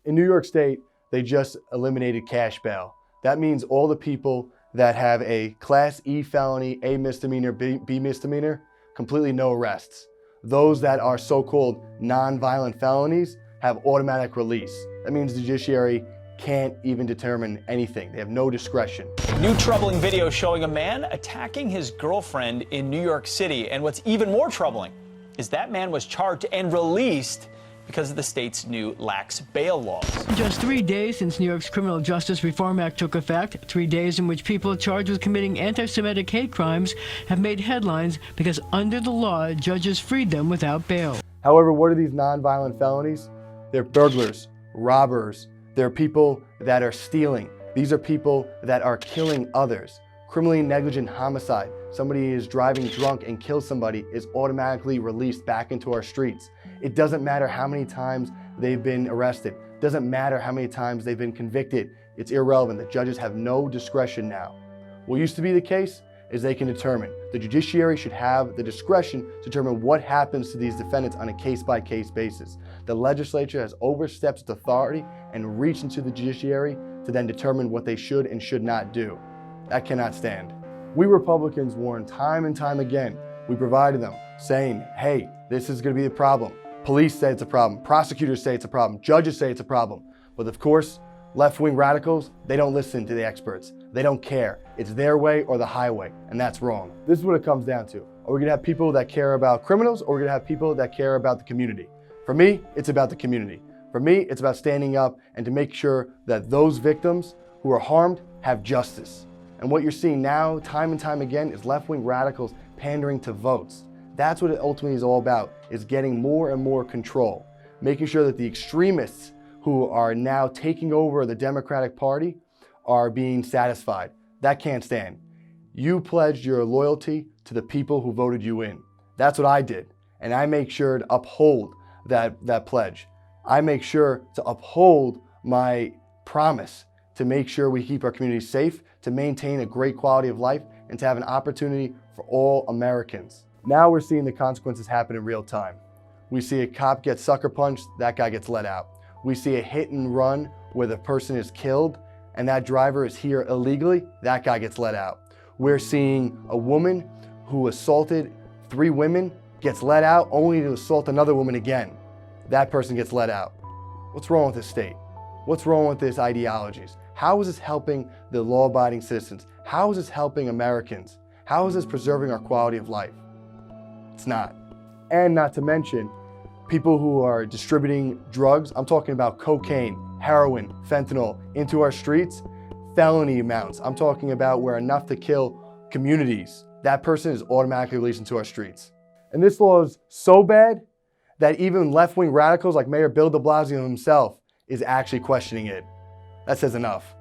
In New York State, they just eliminated cash bail. That means all the people that have a Class E felony, A misdemeanor, B misdemeanor, completely no arrests. Those that are so-called non-violent felonies have automatic release. That means the judiciary can't even determine anything. They have no discretion. New troubling video showing a man attacking his girlfriend in New York City. And what's even more troubling is that man was charged and released because of the state's new lax bail laws. Just 3 days since New York's Criminal Justice Reform Act took effect, 3 days in which people charged with committing anti-Semitic hate crimes have made headlines because under the law, judges freed them without bail. However, what are these non-violent felonies? They're burglars, robbers. They're people that are stealing. These are people that are killing others. Criminally negligent homicide. Somebody is driving drunk and kills somebody is automatically released back into our streets. It doesn't matter how many times they've been arrested. It doesn't matter how many times they've been convicted. It's irrelevant. The judges have no discretion now. What used to be the case is they can determine. The judiciary should have the discretion to determine what happens to these defendants on a case-by-case basis. The legislature has overstepped its authority and reached into the judiciary to then determine what they should and should not do. That cannot stand. We Republicans warned time and time again. We provided them saying, hey, this is going to be a problem. Police say it's a problem. Prosecutors say it's a problem. Judges say it's a problem. But of course, left-wing radicals, they don't listen to the experts. They don't care. It's their way or the highway, and that's wrong. This is what it comes down to. Are we going to have people that care about criminals, or are we going to have people that care about the community? For me, it's about the community. For me, it's about standing up and to make sure that those victims who are harmed have justice. And what you're seeing now, time and time again, is left-wing radicals pandering to votes. That's what it ultimately is all about, is getting more and more control, making sure that the extremists who are now taking over the Democratic Party are being satisfied. That can't stand. You pledged your loyalty to the people who voted you in. That's what I did, and I make sure to uphold that pledge. I make sure to uphold my promise to make sure we keep our communities safe, to maintain a great quality of life, and to have an opportunity for all Americans. Now we're seeing the consequences happen in real time. We see a cop get sucker punched, that guy gets let out. We see a hit and run where the person is killed and that driver is here illegally, that guy gets let out. We're seeing a woman who assaulted 3 women gets let out only to assault another woman again. That person gets let out. What's wrong with this state? What's wrong with this ideologies? How is this helping the law-abiding citizens? How is this helping Americans? How is this preserving our quality of life? It's not. And not to mention, people who are distributing drugs, I'm talking about cocaine, heroin, fentanyl, into our streets, felony amounts. I'm talking about where enough to kill communities. That person is automatically released into our streets. And this law is so bad that even left-wing radicals like Mayor Bill de Blasio himself is actually questioning it. That says enough.